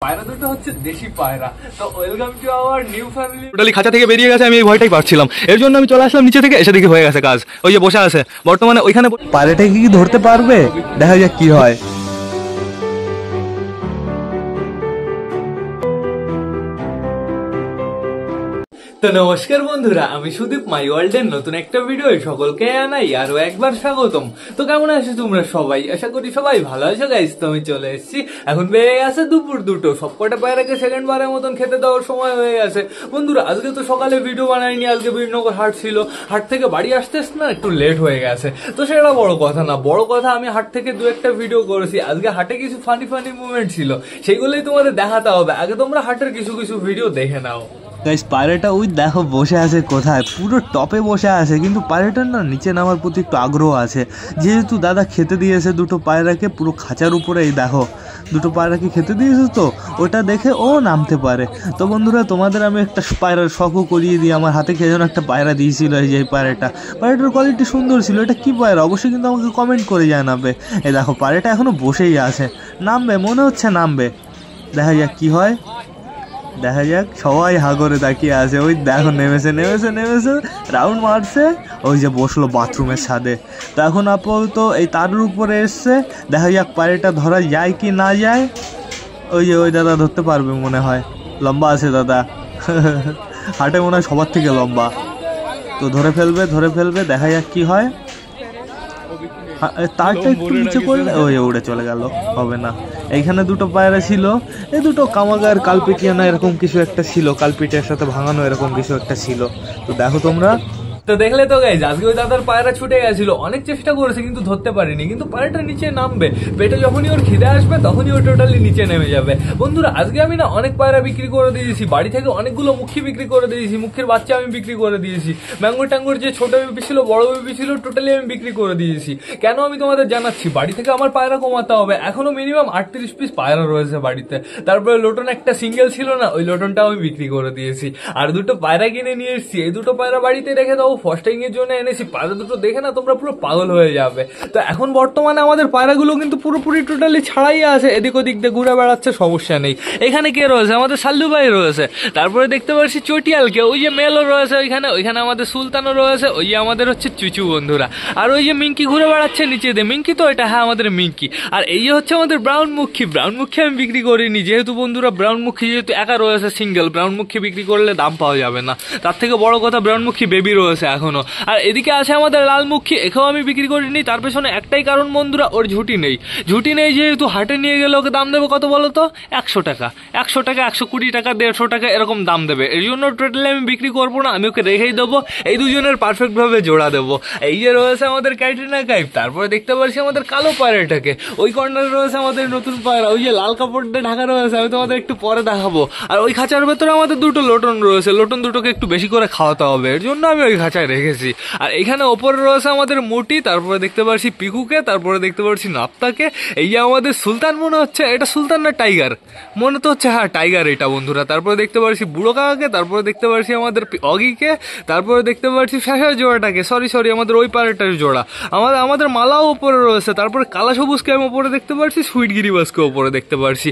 পায়রা দুটো হচ্ছে দেশি পায়রা। তো welcome to our new family. Totally খাঁচা থেকে বেরিয়ে গেছে, আমি এই ভয়টাই পাচ্ছিলাম, এর জন্য আমি চলে আসলাম নিচে থেকে। এসে দেখি হয়ে গেছে কাজ, ওই যে বসে আছে বর্তমানে ওইখানে। পায়রাটা কি ধরতে পারবে, দেখা যাক কি হয়। তো নমস্কার বন্ধুরা, আমি সুদীপ, মাই ওয়ার্ল্ডের নতুন একটা ভিডিও সকলকে জানাই আরো একবার স্বাগতম। তো কেমন আছো তোমরা সবাই? আশা করি সবাই ভালো আছো গাইস। তো আমি চলে এসেছি, এখন বেড়ে গেছে দুপুর 2টো। সবকটা পায়রাকে সেকেন্ড বারের মতন খেতে দেওয়ার সময় হয়ে গেছে। বন্ধুরা আজকে তো সকালে ভিডিও বানাইনি, আজকে বীরনগর হাট ছিল। হাট থেকে বাড়ি আসতে না একটু লেট হয়ে গেছে, তো সেটা বড় কথা না। বড় কথা আমি হাট থেকে দু একটা ভিডিও করেছি। আজকে হাটে কিছু ফানি মুভমেন্ট ছিল, সেইগুলোই তোমাদের দেখাতে হবে। আগে তোমরা হাটের কিছু কিছু ভিডিও দেখে নাও। গাইস পায়রাটা ওই দেখো বসে আছে কোথায়, পুরো টপে বসে আছে, কিন্তু পায়রাটার না নিচে নামার প্রতি একটু আগ্রহ আছে। যেহেতু দাদা খেতে দিয়েছে দুটো পায়রাকে পুরো খাঁচার উপরে, এই দেখো দুটো পায়রাকে খেতে দিয়েছে, তো ওটা দেখে ও নামতে পারে। তো বন্ধুরা তোমাদের আমি একটা পায়রার শখও করিয়ে দিই। আমার হাতে কে যেন একটা পায়রা দিয়েছিল, এই যে এই পায়রাটার কোয়ালিটি সুন্দর ছিল। এটা কি পায়রা অবশ্যই কিন্তু আমাকে কমেন্ট করে জানাবে। এই দেখো পায়রাটা এখনো বসেই আছে, নামবে মনে হচ্ছে নামবে, দেখা যাক কি হয়। দেখা যাক, সবাই হাগরে তাকিয়ে আছে। ওই দেখো নেমেছে নেমেছে নেমেছে, রাউন্ড মারছে, ওই যে বসলো বাথরুমের ছাদে। তো এখন আপাতত এই তারের উপরে এসছে, দেখা যাক পায়রাটা ধরা যায় কি না যায়। ওই যে ওই দাদা ধরতে পারবে মনে হয়, লম্বা আছে দাদা হাটে মনে হয় সবার থেকে লম্বা। তো ধরে ফেলবে ধরে ফেলবে, দেখা যাক কি হয়। তারটা একটু নিচে করলে ওই উড়ে চলে গেল, হবে না। এইখানে দুটো পায়রা ছিল, এই দুটো কামাগার কালপিটিয়ানা এরকম কিছু একটা ছিল, কালপিটের সাথে ভাঙানো এরকম কিছু একটা ছিল। তো দেখো তোমরা, তো দেখলে তো গাইজ, আজকে ওই দাদার পায়রা ছুটে গেছিল, অনেক চেষ্টা করেছে কিন্তু ধরতে পারেনি। কিন্তু পায়রাটা নিচে নামবে, পেটে যখনই ওর খিদে আসবে তখনই ও টোটালি নিচে নেমে যাবে। বন্ধুরা আজকে আমি না অনেক পায়রা বিক্রি করে দিয়েছি, বাড়ি থেকে অনেকগুলো মুখী বিক্রি করে দিয়েছি, মুখের বাচ্চা আমি বিক্রি করে দিয়েছি, ম্যাঙ্গো ট্যাঙ্গোর যে ছোট বেবি ছিল বড় বেবি ছিল টোটালি আমি বিক্রি করে দিয়েছি। কেন আমি তোমাদের জানাচ্ছি, বাড়ি থেকে আমার পায়রা কমাতে হবে। এখনো মিনিমাম 38 পিস পায়রা রয়েছে বাড়িতে। তারপরে লোটন একটা সিঙ্গেল ছিল না, ওই লোটনটা আমি বিক্রি করে দিয়েছি। আর দুটো পায়রা কিনে নিয়ে এসেছি, এই দুটো পায়রা বাড়িতে রেখে দাও, ফাস্টিং এর জন্য এনেছি। পায়রা দুটো দেখে না তোমরা পুরো পাগল হয়ে যাবে। তো এখন বর্তমানে আমাদের পায়রাগুলো কিন্তু পুরোপুরি টোটালি ছাড়াই আছে, এদিক ওদিক দিয়ে ঘুরে বেড়াচ্ছে, সমস্যা নেই। এখানে কে রয়েছে? আমাদের সাল্লু ভাই রয়েছে। তারপরে দেখতে পাচ্ছি চটিয়ালকে, ওই যে মেলও রয়েছে ওইখানে আমাদের সুলতানও রয়েছে, ওই যে আমাদের হচ্ছে চুচু বন্ধুরা। আর ওই যে মিঙ্কি ঘুরে বেড়াচ্ছে নিচে দিয়ে, মিঙ্কি তো এটা, হ্যাঁ আমাদের মিঙ্কি। আর এই যে হচ্ছে আমাদের ব্রাউন মুখী আমি বিক্রি করিনি, যেহেতু বন্ধুরা ব্রাউন মুখী যেহেতু একা রয়েছে সিঙ্গেল, ব্রাউন মুখী বিক্রি করলে দাম পাওয়া যাবে না। তার থেকে বড় কথা ব্রাউন মুখী বেবি রয়েছে এখনো। আর এদিকে আছে আমাদের লালমুখী, একেও আমি বিক্রি করিনি। তার পেছনে একটাই কারণ বন্ধুরা, ওর ঝুটি নেই যেহেতু হাটে নিয়ে গেলে ওকে দাম দেবে কত বলো তো? 100 টাকা, 120 টাকা, 150 টাকা এরকম দাম দেবে। এই জন্য টোটালি আমি বিক্রি করবো না, আমি ওকে রেখেই দেবো। এই দুজনের পারফেক্ট ভাবে জোড়া দেবো। এই যে রয়েছে আমাদের ক্যাটরিনা কাইফ, তারপরে দেখতে পাচ্ছি আমাদের কালো পায়রাটাকে, ওই কর্নারে রয়েছে আমাদের নতুন পায়রা, ওই যে লাল কাপড় দিয়ে ঢাকা রয়েছে, আমি তোমাদের একটু পরে দেখাবো। আর ওই খাঁচার ভেতরে আমাদের দুটো লোটন রয়েছে, লোটন দুটোকে একটু বেশি করে খাওয়াতে হবে, এর জন্য আমি ওই খাঁচায় রেখেছি। আর এখানে ওপরে রয়েছে আমাদের মোটি, তারপরে দেখতে পাচ্ছি পিকুকে, তারপরে দেখতে পাচ্ছি নাপ্তাকে। এই যে আমাদের সুলতান, মনে হচ্ছে এটা সুলতান না টাইগার, মনে তো হচ্ছে হ্যাঁ টাইগার এটা বন্ধুরা। তারপরে দেখতে পাচ্ছি বুড়ো কাকাকে, তারপরে দেখতে পাচ্ছি আমাদের অগিকে, তারপরে দেখতে পাচ্ছি ফ্যাশার জোড়াটাকে, সরি আমাদের ওই পায়রাটার জোড়া। আমাদের মালাও ওপরে রয়েছে, তারপরে কালা সবুজকে আমি ওপরে দেখতে পাচ্ছি, সুইট গিরিবাসকে ওপরে দেখতে পাচ্ছি।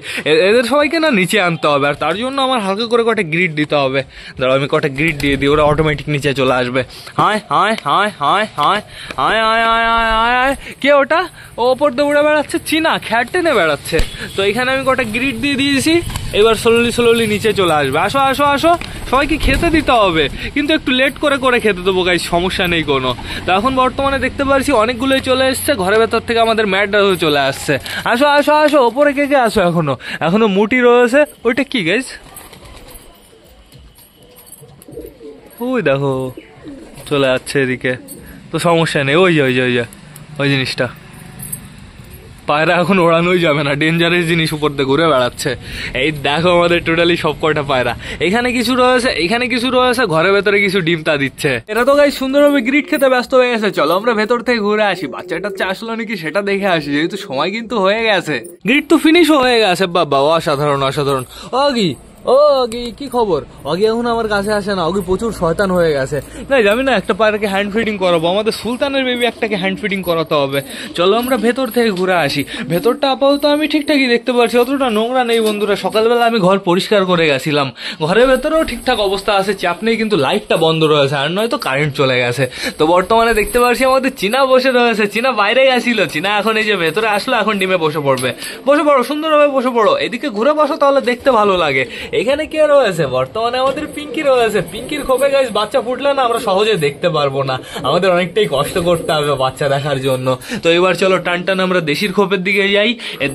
এদের সবাইকে না নিচে আনতে হবে, আর তার জন্য আমার হালকা করে কটা গ্রিড দিতে হবে। ধরো আমি কটা গ্রিড দিয়ে দিই, ওরা অটোমেটিক নিচে চলে আসবে। হায় হায় হায় হায় হায় হায় হায় হায় হায় হায় হায়, কে ওটা? ও ওপর দিয়ে উড়ে বেড়াচ্ছে, চিনা খ্যাট টেনে বেড়াচ্ছে। তো এখানে আমি কটা গ্রিড দিয়ে দিয়েছি, এবার স্লোলি নিচে চলে আসবে। আসো আসো আসো, সবাইকে খেতে দিতে হবে, কিন্তু একটু লেট করে খেতে দেবো গাইস, সমস্যা নেই কোনো। তো এখন বর্তমানে দেখতে পাচ্ছি অনেকগুলোই চলে এসছে, ঘরের ভেতর থেকে আমাদের ম্যাটরাও চলে আসছে। আসো আসো আসো, ওপরে কে আসো, এখনো মুটি রয়েছে। ওইটা কি গাইস? ওই দেখো চলে যাচ্ছে এদিকে, তো সমস্যা নেই। ওই জিনিসটা পায়রা এখন ওড়ানোই যাবে না, ডেঞ্জারাস জিনিস উপর দিয়ে ঘুরে বেড়াচ্ছে। এই দেখো আমাদের টোটালি সব কয়টা পায়রা, এখানে কিছু রয়েছে, ঘরের ভেতরে কিছু ডিমটা দিচ্ছে। এরা তো গাইস সুন্দরভাবে গ্রিড খেতে ব্যস্ত হয়ে গেছে। চলো আমরা ভেতর থেকে ঘুরে আসি, বাচ্চাটা আসলো নাকি সেটা দেখে আসি, যেহেতু সময় কিন্তু হয়ে গেছে। গ্রিড তো ফিনিশও হয়ে গেছে। বাবা অসাধারণ। ও অগি, কি খবর? অগি এখন আমার কাছে আসে না, অগি প্রচুর শয়তান হয়ে গেছে। না যাবি না, একটা পায়রাকে হ্যান্ড ফিডিং করাবো, আমাদের সুলতানের বেবি একটাকে হ্যান্ড ফিডিং করাতে হবে। চলো আমরা ভেতর থেকে ঘুরে আসি। ভেতরটা আপাতত আমি ঠিকঠাকই দেখতে পাচ্ছি, অতটা নোংরা নেই বন্ধুরা। সকালবেলা আমি ঘর পরিষ্কার করে গেছিলাম, ঘরের ভেতরেও ঠিকঠাক অবস্থা আছে, চাপ নেই, কিন্তু লাইটটা বন্ধ রয়েছে, আর নয়তো কারেন্ট চলে গেছে। তো বর্তমানে দেখতে পাচ্ছি আমাদের চীনা বসে রয়েছে, চীনা বাইরে গেছিল, চীনা এখন এই যে ভেতরে আসলো, এখন ডিমে বসে পড়বে। বসে পড়ো, সুন্দরভাবে বসে পড়ো, এদিকে ঘুরে বসো, তাহলে দেখতে ভালো লাগে। এখানে কে রয়েছে? বর্তমানে আমাদের পিঙ্কি রয়েছে। পিঙ্কির খোপে গাইস বাচ্চা ফুটলে না আমরা সহজে দেখতে পারবো না, আমাদের অনেকটাই কষ্ট করতে হবে বাচ্চা দেখার জন্য। তো এবার চলো টান টান আমরা দেশির খোপের দিকে যাই।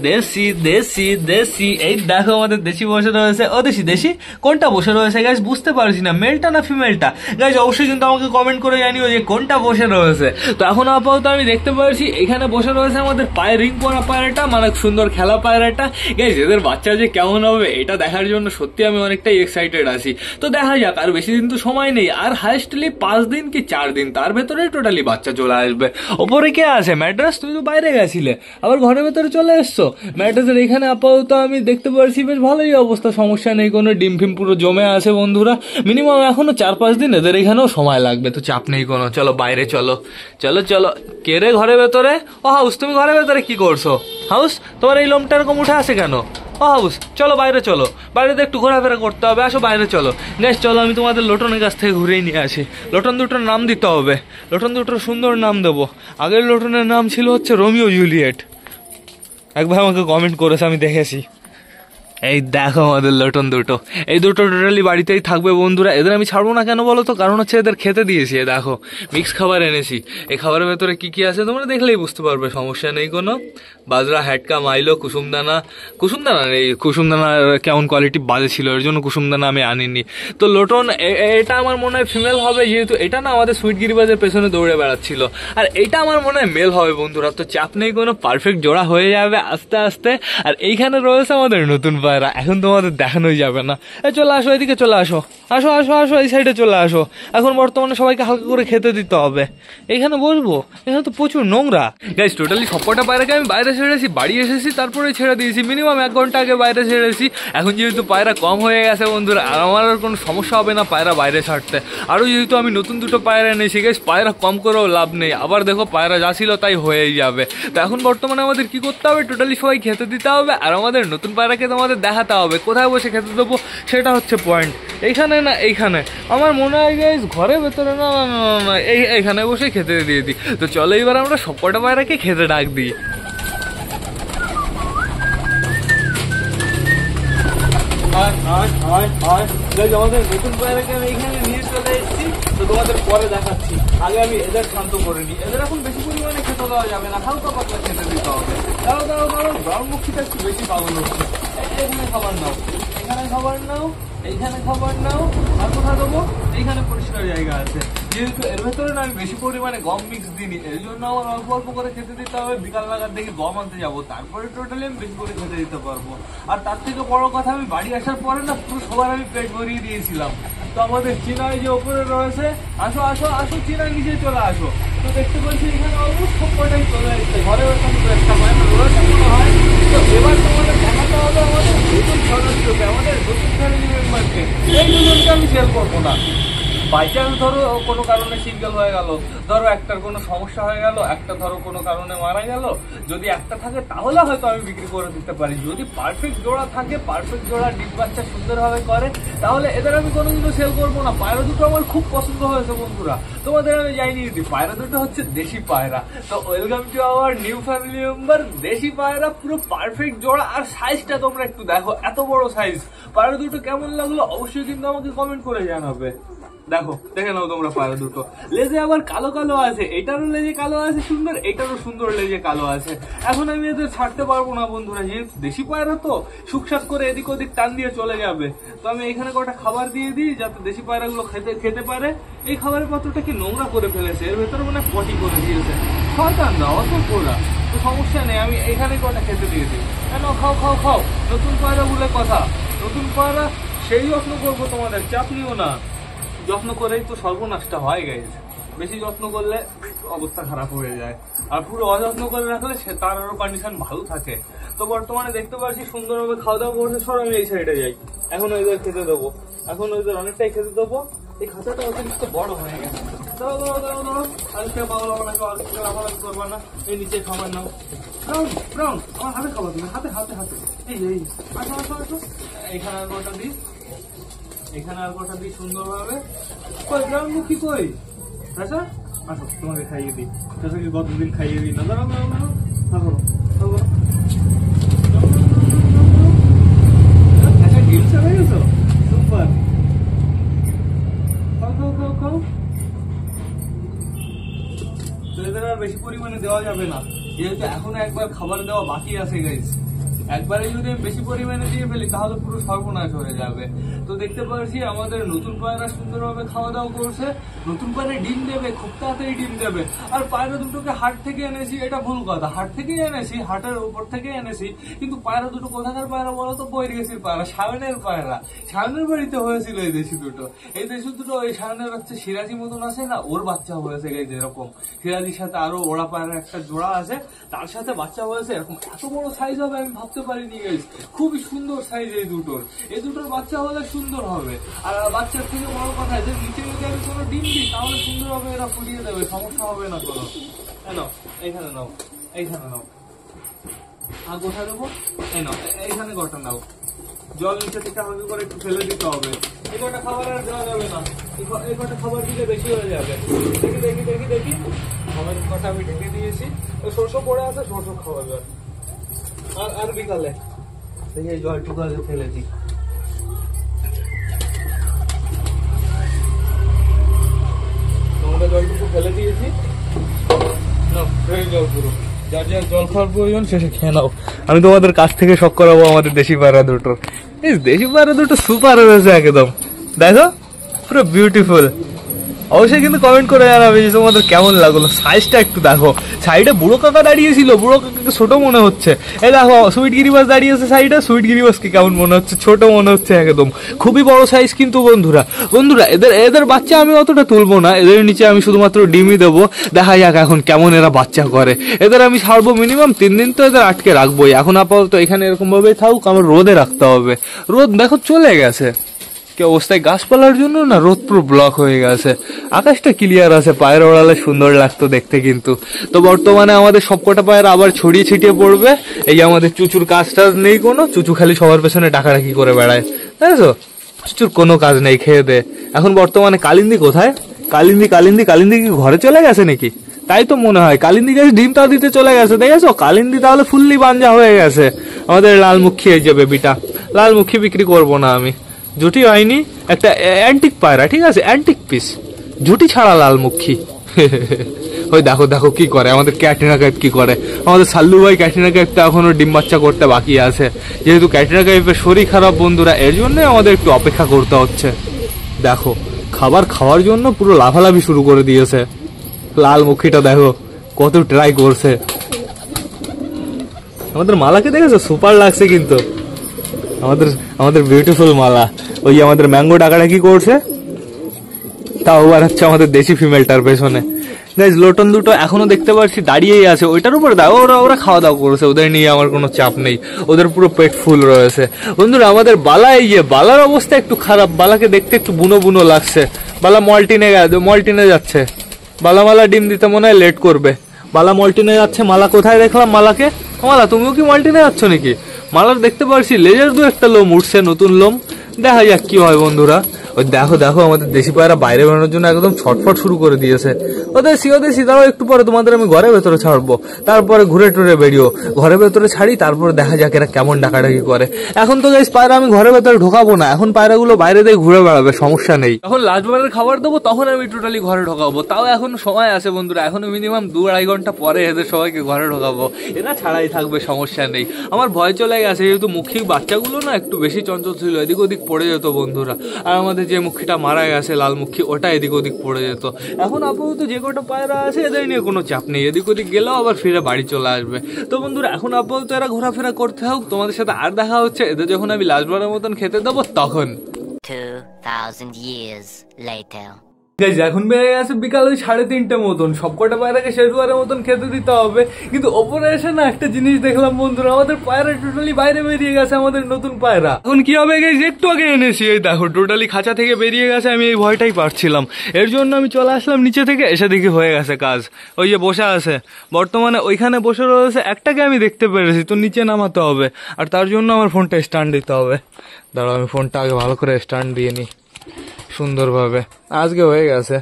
দেশি দেশি দেশি, এই দেখো আমাদের দেশি বসে রয়েছে। ও দেশি দেশি কোনটা বসে রয়েছে গাইস বুঝতে পারছি না, মেলটা না ফিমেলটা? গাইস অবশ্যই কিন্তু আমাকে কমেন্ট করে জানিও যে কোনটা বসে রয়েছে। তো এখন আপাতত আমি দেখতে পাচ্ছি এখানে বসে রয়েছে আমাদের পায়ে রিং পরা পায়রাটা, মানে সুন্দর খেলা পায়রাটা। গাইস এদের বাচ্চা যে কেমন হবে এটা দেখার জন্য সত্যি আমি অনেকটাই এক্সাইটেড আছি। তো দেখা যাক, আর বেশি দিন তো সময় নেই, আর হাইস্টলি 5 দিন কি 4 দিন, তার ভেতরে টোটালি বাচ্চা চলে আসবে। ওপরে কে আছে? ম্যাড্রাস, তুমি তো বাইরে গেছিলে, আবার ঘরের ভেতরে চলে এসছো। ম্যাড্রাসের এখানে আপাতত আমি দেখতে পাচ্ছি বেশ ভালোই অবস্থা, সমস্যা নেই কোনো, ডিম ফিম পুরো জমে আছে বন্ধুরা। মিনিমাম এখনো 4-5 দিন এদের এখানেও সময় লাগবে, তো চাপ নেই কোনো। চলো বাইরে চলো, চলো চলো। কে রে ঘরের ভেতরে? ও হাউস, তুমি ঘরের ভেতরে কি করছো? হাউস, তোমার এই লোমটা এরকম উঠে আছে কেন? ও হাউস, চলো বাইরে চলো, বাইরে তো একটু ঘোরাফেরা করতে হবে, আসো বাইরে চলো। গ্যাস চলো, আমি তোমাদের লোটনের কাছ থেকে ঘুরেই নিয়ে আসি। লোটন দুটোর নাম দিতে হবে, লোটন দুটোর সুন্দর নাম দেবো। আগের লোটনের নাম ছিল হচ্ছে রোমিও জুলিয়েট, একবার আমাকে কমেন্ট করেছে, আমি দেখেছি। এই দেখো আমাদের লোটন দুটো, এই দুটো টোটালি বাড়িতেই থাকবে বন্ধুরা। এদের আমি ছাড়বো না কেন বলো তো, কারণ হচ্ছে এদের খেতে দিয়েছি। দেখো মিক্স খাবার এনেছি, এই খাবারের ভেতরে কি কি আছে তোমরা দেখলেই বুঝতে পারবে, সমস্যা নেই কোনো। বাজরা, হ্যাটকা, মাইলো, কুসুমদানা, কুসুমদানা নেই, কুসুমদানার কেমন কোয়ালিটি বাজে ছিল, এর জন্য কুসুমদানা আমি আনিনি। তো লোটন এটা আমার মনে হয় ফিমেল হবে, যেহেতু এটা না আমাদের সুইট গিরিবাজের পেছনে দৌড়ে বেড়াচ্ছিল, আর এটা আমার মনে হয় মেল হবে বন্ধুরা। তো চাপ নেই কোনো, পারফেক্ট জোড়া হয়ে যাবে আস্তে আস্তে। আর এইখানে রয়েছে আমাদের নতুন পায়রা, এখন তোমাদের দেখানোই যাবে না। চলে আসো, এদিকে চলে আসো, আসো আসো আসো, এই সাইডে চলে আসো। এখন বর্তমানে সবাইকে হালকা করে খেতে দিতে হবে। এখানে বসবো, এখানে তো প্রচুর নোংরা। গাইস টোটালি সবকটা পায়রাকে আমি বাইরে ছেড়েছি, বাড়ি এসেছি তারপরে ছেড়ে দিয়েছি, মিনিমাম 1 ঘন্টা আগে বাইরে ছেড়েছি। এখন যেহেতু পায়রা কম হয়ে গেছে বন্ধুরা, আর আমার আর কোনো সমস্যা হবে না পায়রা বাইরে ছাড়তে। আরও যেহেতু আমি নতুন দুটো পায়রা এনেছি, গাইস পায়রা কম করেও লাভ নেই, আবার দেখো পায়রা যা ছিল তাই হয়েই যাবে। তো এখন বর্তমানে আমাদের কি করতে হবে, টোটালি সবাই খেতে দিতে হবে, আর আমাদের নতুন পায়রাকে তোমাদের দেখাতে হবে কোথায় বসে খেতে দেবো, সেটা হচ্ছে পয়েন্ট। এইখানে না এইখানে, আমার মনে হয় গাইস ঘরের ভেতরে, না না না না, এইখানে বসে খেতে দিয়ে দিই। তো চলো এবার আমরা সবকটা পায়রাকে খেতে ডাক দিই। আমাদের নতুন পায়রাকে আমি এখানে নিয়ে চলে এসেছি, তো তোমাদের পরে দেখাচ্ছি। আগে আমি এদের শান্ত করে নিই, এদের এখন বেশি পরিমাণে খেতে দেওয়া যাবে না, হালকা পাতলা খেতে দিতে হবে। দাঁড়াও দাঁড়াও দাঁড়াও, গরমমুখীটা একটু বেশি পাগল হচ্ছে। এখানে খাবার নাও, এখানে খাবার নাও, এইখানে খাবার নাও, আর কোথায় দেবো? এইখানে পরিষ্কার জায়গা আছে। যেহেতু এর ভেতরে না আমি বেশি পরিমাণে গম মিক্স দিইনি, এর জন্য আমার অল্প অল্প করে খেতে দিতে হবে। বিকাল নাগাদ দেখি গম আনতে যাবো, তারপরে টোটালি আমি বেশি করে খেতে দিতে পারবো। আর তার থেকে বড় কথা, আমি বাড়ি আসার পরে না পুরো সবার আমি পেট ভরিয়ে দিয়েছিলাম। তো আমাদের চীনায় যে ওপরে রয়েছে, আসো আসো আসো, চীনা নিচে চলে আসো। তো দেখতে পাচ্ছি এখানে অলমোস্ট সব কটাই চলে এসছে, ঘরে একটা পায়রা রয়েছে মনে হয়। তো এবার তোমাদের দেখাতে হবে আমাদের নতুন সদস্যকে, আমাদের নতুন ফ্যামিলি মেম্বারকে। এই দুজনকে আমি সেল করবো না। বাই চান্স ধরো কোনো কারণে সিঙ্গেল হয়ে গেল, ধরো একটার কোনো সমস্যা হয়ে গেল, একটা ধরো কোনো কারণে মারা গেল, যদি একটা থাকে তাহলে হয়তো আমি বিক্রি করে দিতে পারি। যদি পারফেক্ট জোড়া থাকে, পারফেক্ট জোড়া ডিম বাচ্চা সুন্দরভাবে করে, তাহলে এদের আমি কোনোদিনও সেল করবো না। পায়রা দুটো আমার খুব পছন্দ হয়েছে বন্ধুরা, তোমাদের আমি জানিয়ে দিই, পায়রা দুটো হচ্ছে দেশি পায়রা। তো welcome to our new family member, দেশি পায়রা, পুরো পারফেক্ট জোড়া। আর সাইজটা তোমরা একটু দেখো, এত বড় সাইজ। পায়রা দুটো কেমন লাগলো অবশ্যই কিন্তু আমাকে কমেন্ট করে জানাবে। দেখো, দেখে নাও তোমরা পায়রা দুটো। লেজে আবার কালো কালো আছে, এটারও লেজে কালো আছে সুন্দর, এটারও সুন্দর লেজে কালো আছে। এখন আমি এদের ছাড়তে পারবো না বন্ধুরা, যেহেতু দেশি পায়রা তো শুকশাক করে এদিক ওদিক টান দিয়ে চলে যাবে। তো আমি এখানে কটা খাবার দিয়ে দিই যাতে দেশি পায়রাগুলো খেতে পারে। এই খাবারের পাত্রটা কি নোংরা করে ফেলেছে, এর ভেতরে মানে পটি করে দিয়েছে। শয়তান না অত পোড়া, তো সমস্যা নেই, আমি এখানে কটা খেতে দিয়ে দিই। কেন, খাও খাও খাও, নতুন পায়রা বলে কথা, নতুন পায়রা সেই যত্ন করবো তোমাদের, চাপ নিও না। যত্ন করেই তো সর্বনাশটা হয় গাইজ। বেশি যত্ন করলে অবস্থা খারাপ হয়ে যায়, আর পুরো অযত্ন করে রাখলে সে তার আরো কন্ডিশন ভালো থাকে। তো বর্তমানে দেখতে পাচ্ছি সুন্দরভাবে খাওয়া দাওয়া করছে। সর আমি এই সাইডে যাই, এখন ওদের খেতে দেবো, এখন ওদের অনেকটাই খেতে দেবো। এই খাঁচাটা অতিরিক্ত বড় হয়ে গেছে। ধরো ধরো ধরো ধরো, আজকে পাগল আপনাকে আজকে লাফালাফি করবা না। এই নিচে খাবার নাও, ব্রাউন ব্রাউন, আমার হাতে খাবার তুমি, হাতে হাতে হাতে, এই এই আসো আসো আসো, এখানে আর কটা দিই, এখানে আর কটা দিই সুন্দরভাবে। কই ব্রাউন মুখী কই? আচ্ছা আসো তোমাকে খাইয়ে দিই, কি কতদিন খাইয়ে দিই না। দাঁড়াও দাঁড়াও দাঁড়াও, আচ্ছা ডিম চলে গেছো, সুপার, খাও খাও খাও খাও। তো এদের আর বেশি পরিমাণে দেওয়া যাবে না, যেহেতু এখনো একবার খাবার দেওয়া বাকি আছে গাইস। একবারে যদি আমি বেশি পরিমাণে দিয়ে ফেলি তাহলে পুরো সর্বনাশ হয়ে যাবে। তো দেখতে পাচ্ছি আমাদের নতুন পায়রা সুন্দরভাবে খাওয়া দাওয়া করছে। নতুন পায়রা ডিম দেবে, খুব তাড়াতাড়ি ডিম দেবে। আর পায়রা দুটোকে হাট থেকে এনেছি, এটা ভুল কথা, হাট থেকেই এনেছি, হাটের উপর থেকে এনেছি। কিন্তু পায়রা দুটো কোথাকার পায়রা বলো তো? বৈরগেছির পায়রা, সায়নের পায়রা। সায়নের বাড়িতে হয়েছিল এই দেশি দুটো। এই দেশি দুটো ওই সায়নের বাচ্চা সিরাজি মতন আছে না, ওর বাচ্চা হয়েছে গেছে এরকম। সিরাজির সাথে আরো ওরা পায়রা একটা জোড়া আছে, তার সাথে বাচ্চা হয়েছে এরকম। এত বড় সাইজ হবে আমি ভাবতে পারিনি গাইস, খুবই সুন্দর সাইজ এই দুটোর। এই দুটোর বাচ্চা হলে সুন্দর হবে। আর বাচ্চার থেকে বড় কথা, যে নিচে যদি আমি কোনো ডিম দিই তাহলে সুন্দর হবে, এরা ফুটিয়ে দেবে, সমস্যা হবে না কোনো। নাও এইখানে নাও, এইখানে নাও, আর গোটা দেবো, এই নাও এইখানে গোটা নাও। জল নিচে থেকে হালকা করে একটু ফেলে দিতে হবে। এই কটা খাবার আর দেওয়া যাবে না, এই কটা খাবার দিলে বেশি হয়ে যাবে। দেখি দেখি দেখি দেখি, খাবার কটা আমি ঢেকে দিয়েছি। ওই সরষে পড়ে আছে, সরষে খাওয়া যাবে। আর বিকালে দেখি এই জলটুকু ফেলে দিই। তোমাদের জলটুকু ফেলে দিয়েছি, যাও পুরো, যার যার জল খাওয়ার প্রয়োজন শেষে খেয়ে নাও। আমি তোমাদের কাছ থেকে শখ করাবো আমাদের দেশি পায়রা দুটো। এই দেশি পায়রা দুটো সুপার হয়েছে একদম, দেখো পুরো বিউটিফুল। অবশ্যই কিন্তু কমেন্ট করে জানাবে যে তোমাদের কেমন লাগলো। সাইজটা একটু দেখো, সাইডে বুড়ো কাকা দাঁড়িয়েছিল, বুড়ো কাকাকে ছোট মনে হচ্ছে। এই দেখো সুইট গিরিবাস দাঁড়িয়েছে সাইডে, সুইট গিরিবাসকে কেমন মনে হচ্ছে? ছোট মনে হচ্ছে একদম। খুবই বড় সাইজ কিন্তু বন্ধুরা। বন্ধুরা এদের বাচ্চা আমি অতটা তুলবো না, এদের নিচে আমি শুধুমাত্র ডিমই দেবো। দেখা যাক এখন কেমন এরা বাচ্চা করে। এদের আমি ছাড়বো মিনিমাম 3 দিন, তো এদের আটকে রাখবোই। এখন আপাতত এখানে এরকম ভাবেই থাকুক, আমার রোদে রাখতে হবে। রোদ দেখো চলে গেছে কি অবস্থায়, গাছপালার জন্য না রোদ পুরো ব্লক হয়ে গেছে। আকাশটা ক্লিয়ার আছে, পায়রা ওড়ালে সুন্দর লাগতো দেখতে কিন্তু। তো বর্তমানে আমাদের সবকটা পায়রা আবার ছড়িয়ে ছিটিয়ে পড়বে। এই যে আমাদের চুচুর কাজ টাজ নেই কোনো, চুচু খালি সবার পেছনে ডাকাডাকি করে বেড়ায়, তাইতো? চুচুর কোনো কাজ নেই, খেয়ে দে। এখন বর্তমানে কালিন্দি কোথায়? কালিন্দি কালিন্দি কালিন্দি কি ঘরে চলে গেছে নাকি? তাই তো মনে হয়। কালিন্দি গাছ ডিমটা দিতে চলে গেছে, দেখেছো? কালিন্দি তাহলে ফুললি বাঞ্জা হয়ে গেছে। আমাদের লালমুখী এই যে বেবিটা, লালমুখী বিক্রি করবো না আমি, জুটি হয়নি, একটা অ্যান্টিক পায়রা, ঠিক আছে, অ্যান্টিক পিস, জুটি ছাড়া লালমুখী। ওই দেখো দেখো কি করে আমাদের ক্যাটরিনা কাইফ, কি করে আমাদের সাল্লু ভাই। ক্যাটরিনা কাইফ তো এখনো ডিম বাচ্চা করতে বাকি আছে, যেহেতু ক্যাটরিনা কাইফের শরীর খারাপ বন্ধুরা, এর জন্যই আমাদের একটু অপেক্ষা করতে হচ্ছে। দেখো খাবার খাওয়ার জন্য পুরো লাফালাফি শুরু করে দিয়েছে। লালমুখীটা দেখো কত ট্রাই করছে। আমাদের মালাকে দেখেছো, সুপার লাগছে কিন্তু আমাদের বিউটিফুল মালা। ওই আমাদের ম্যাঙ্গো ডাকাডাকি করছে, তাও আর হচ্ছে আমাদের দেশি ফিমেলটার পেছনে। গাইজ লোটন দুটো এখনো দেখতে পাচ্ছি দাঁড়িয়েই আছে, ওইটার উপরে দাও, ওরা খাওয়া দাওয়া করেছে, ওদের নিয়ে আমার কোনো চাপ নেই, ওদের পুরো পেট ফুল রয়েছে। বন্ধুরা আমাদের বালা, এই যে বালার অবস্থা একটু খারাপ, বালাকে দেখতে একটু বুনো বুনো লাগছে। বালা মল্টিনে যাচ্ছে, বালা ডিম দিতে মনে হয় লেট করবে। বালা মল্টিনে যাচ্ছে, মালা কোথায় দেখলাম মালাকে? মালা তুমিও কি মল্টিনে যাচ্ছ নাকি? মালার দেখতে পাচ্ছি লেজের দু একটা লোম উঠছে, নতুন লোম। দেখা যাক কি হয় বন্ধুরা। ওই দেখো দেখো আমাদের দেশি পায়রা বাইরে বেরোনোর জন্য একদম ছটফট শুরু করে দিয়েছে। ওদেশি দাঁড়াও, একটু পরে তোমাদের আমি ঘরের ভেতরে ছাড়বো, তারপরে ঘুরে টুরে বেরিও, ঘরের ভেতরে ছাড়ি, তারপরে দেখা যাক এরা কেমন ডাকাডাকি করে। এখন তো গাইস পায়রা আমি ঘরের ভেতরে ঢোকাবো না, এখন পায়রাগুলো বাইরে দিয়ে ঘুরে বেড়াবে, সমস্যা নেই। যখন লাস্টবারের খাবার দেবো তখন আমি টোটালি ঘরে ঢোকাবো, তাও এখন সময় আছে বন্ধুরা, এখনো মিনিমাম 2-2.5 ঘন্টা পরে এদের সবাইকে ঘরে ঢোকাবো। এরা ছাড়াই থাকবে, সমস্যা নেই। আমার ভয় চলে গেছে, যেহেতু মুখী বাচ্চাগুলো না একটু বেশি চঞ্চল ছিল, এদিক ওদিক পড়ে যেত বন্ধুরা। আর আমাদের যে মুখীটা মারা গেছে লালমুখী, ওটা এদিক ওদিক পড়ে যেত। এখন আপাতত যে কটা পায়রা আছে এদের নিয়ে কোনো চাপ নেই, এদিক ওদিক গেলেও আবার ফিরে বাড়ি চলে আসবে। তো বন্ধুরা এখন আপাতত এরা ঘোরাফেরা করতে হোক, তোমাদের সাথে আর দেখা হচ্ছে এদের যখন আমি লাস্টবারের মতন খেতে দেবো তখন। 2000 years later. গাইজ এখন বেড়ে গেছে বিকাল ওই 3:30 মতন, সবকটা পায়রাকে শেষবারের মতন খেতে দিতে হবে। কিন্তু ওপরে এসে না একটা জিনিস দেখলাম বন্ধুরা, আমাদের পায়রা টোটালি বাইরে বেরিয়ে গেছে, আমাদের নতুন পায়রা। এখন কি হবে গাইজ, একটু আগে এনেছি, এই দেখো টোটালি খাঁচা থেকে বেরিয়ে গেছে। আমি এই ভয়টাই পাচ্ছিলাম, এর জন্য আমি চলে আসলাম নিচে থেকে, এসে দেখি হয়ে গেছে কাজ। ওই যে বসে আছে বর্তমানে ওইখানে বসে রয়েছে, একটাকে আমি দেখতে পেরেছি, তো নিচে নামাতে হবে, আর তার জন্য আমার ফোনটা স্ট্যান্ড দিতে হবে। দাঁড়াও আমি ফোনটা আগে ভালো করে স্ট্যান্ড দিয়ে নিই সুন্দরভাবে। আজকে হয়ে গেছে,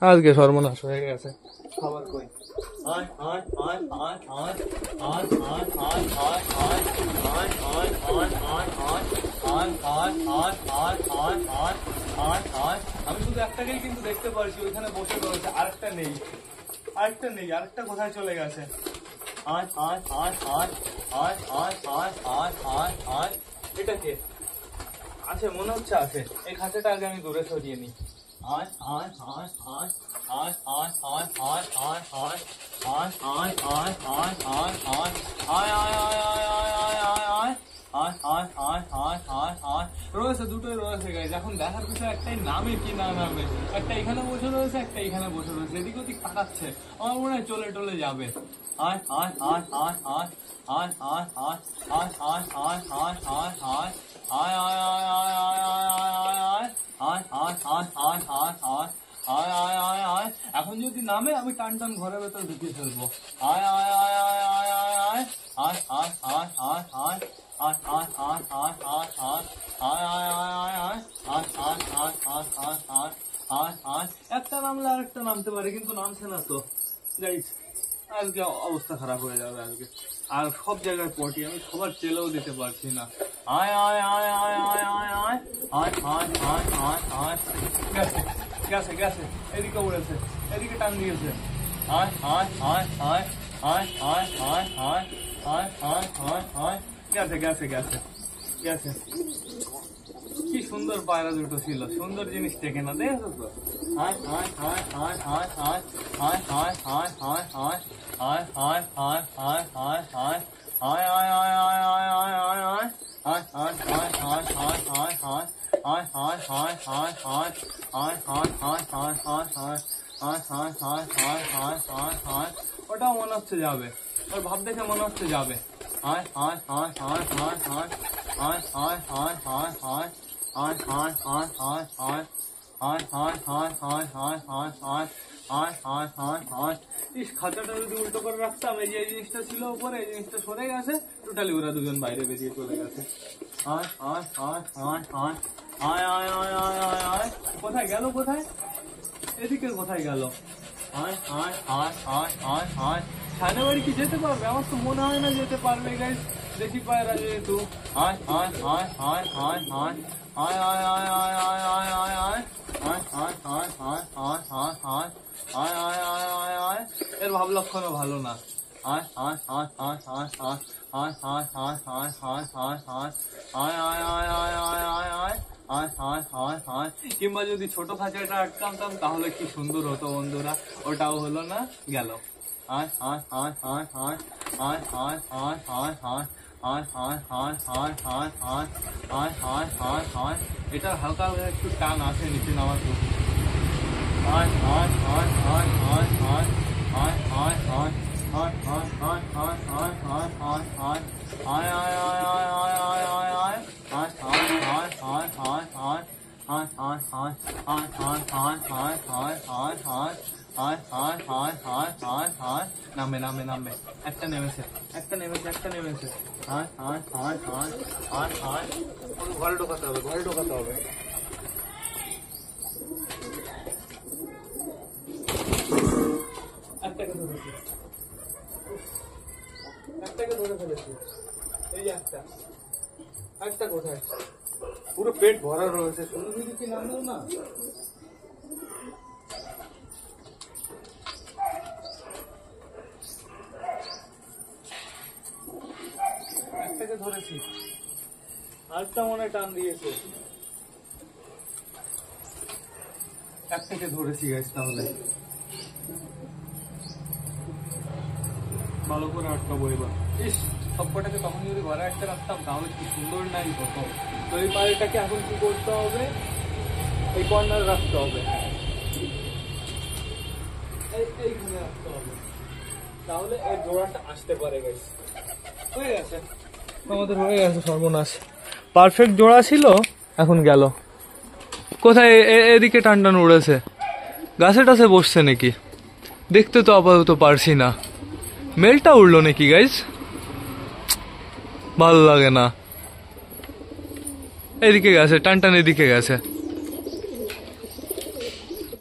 আজকে সর্বনাশ হয়ে গেছে। খাবার কই? আমি শুধু একটাকেই কিন্তু দেখতে পারছি, ওইখানে বসে রয়েছে, আরেকটা নেই, আরেকটা কোথায় চলে গেছে? এটা কে আছে? মনে হচ্ছে আছে। এই খাঁচাটা আগে আমি দূরে সরিয়ে নিই। রয়েছে, দুটোই রয়েছে গাইজ। এখন দেখার বিষয় একটাই, নামে কি না নামে। একটা এখানে বসে রয়েছে, একটা এখানে বসে রয়েছে, এদিক ওদিক তাকাচ্ছে, আমার মনে হয় চলে টলে যাবে। এখন যদি নামে আমি টান টান ঘরের ভেতর ঢুকিয়ে ফেলবো। একটা নামলে আরেকটা নামতে পারে, কিন্তু নামছে না তো গাইস। আজকে অবস্থা খারাপ হয়ে যাবে আজকে। আর সব জায়গায় পটি, আমি সবার চেলেও দিতে পারছি না। গেছে গেছে, এদিকে উড়েছে, এদিকে টান দিয়েছে। গেছে গেছে গেছে গেছে। কি সুন্দর পায়রা দুটো ছিল, সুন্দর জিনিস দেখে না, দেখো তো। ওটাও মনে হচ্ছে যাবে, ওর ভাব দেখে মনে হচ্ছে যাবে। ইস, খাঁচাটা যদি উল্টো করে রাখতাম, এই যে জিনিসটা ছিল উপরে, এই জিনিসটা সরে গেছে, টোটালি ওরা দুজন বাইরে বেরিয়ে চলে গেছে। কোথায় গেল? কোথায়? এদিকে কোথায় গেল? ছানে বাড়ি কি যেতে পারবে? আমার তো মনে হয় না যেতে পারবে গাইস, দেখি পায়রা যেহেতু। এর ভাব লক্ষণও ভালো না। কিংবা যদি ছোট খাঁচাটা আটকামতাম তাহলে কি সুন্দর হতো বন্ধুরা, ওটাও হলো না, গেল। এটার হালকা হালকা একটু টান আছে নিচে নামার প্রতি। নামবে নামবে নামবে, একটা নেমেছে, একটা নেমেছে, একটা নেমেছে। ঘরে ঢোকাতে হবে, ঘরে ঢোকাতে হবে। একটাকে ধরেছি, একটাকে ধরে ফেলেছি, এই যে একটা। একটা কোথায়? পুরো পেট ভরা রয়েছে, শুধু শুধু কি নামলো না? একটাকে ধরেছি, আরেকটা মনে টান দিয়েছে। একটাকে ধরেছি গাইস, তাহলে ভালো করে আটকাবো এবার। ইস, সবকটাকে তখন যদি ঘরে আটকে রাখতাম তাহলে কি সুন্দর নাই হতো। তো এই পায়রাটাকে এখন কি করতে হবে? এই কর্নারে রাখতে হবে। এইখানে আসতে হবে, তাহলে এই জোড়াটা আসতে পারে গাইস। হয়ে গেছে, আমাদের হয়ে গেছে সর্বনাশ। পারফেক্ট জোড়া ছিল, এখন গেল কোথায়? এদিকে টান টান উড়েছে, গাছে টাছে বসছে নাকি দেখতে তো আপাতত পারছি না। মেলটা উড়লো নাকি গাইস? ভালো লাগে না। এদিকে গেছে, টান টান এদিকে গেছে।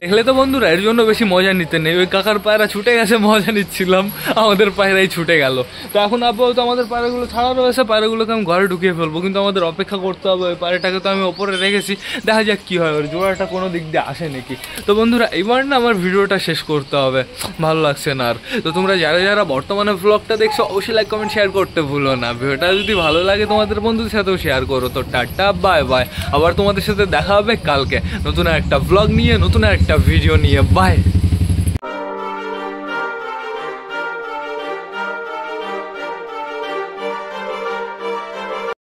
দেখলে তো বন্ধুরা, এর জন্য বেশি মজা নিতে নেই। ওই কাকার পায়রা ছুটে গেছে, মজা নিচ্ছিলাম, আমাদের পায়রাই ছুটে গেল। তো এখন আপাতত আমাদের পায়রাগুলো ছাড়া রয়েছে, পায়রাগুলোকে আমি ঘরে ঢুকিয়ে ফেলবো, কিন্তু আমাদের অপেক্ষা করতে হবে। ওই পায়রাটাকে তো আমি ওপরে রেখেছি, দেখা যাক কি হয়, ওর জোড়াটা কোনো দিক দিয়ে আসে নাকি। তো বন্ধুরা, এবার না আমার ভিডিওটা শেষ করতে হবে, ভালো লাগছে না আর। তো তোমরা যারা যারা বর্তমানে ব্লগটা দেখছো, অবশ্যই লাইক কমেন্ট শেয়ার করতে ভুলো না। ভিডিওটা যদি ভালো লাগে তোমাদের বন্ধুদের সাথেও শেয়ার করো। তো টাটা, বাই বাই। আবার তোমাদের সাথে দেখা হবে কালকে নতুন একটা ব্লগ নিয়ে, নতুন একটা ভিডিও নিয়ে। বাই।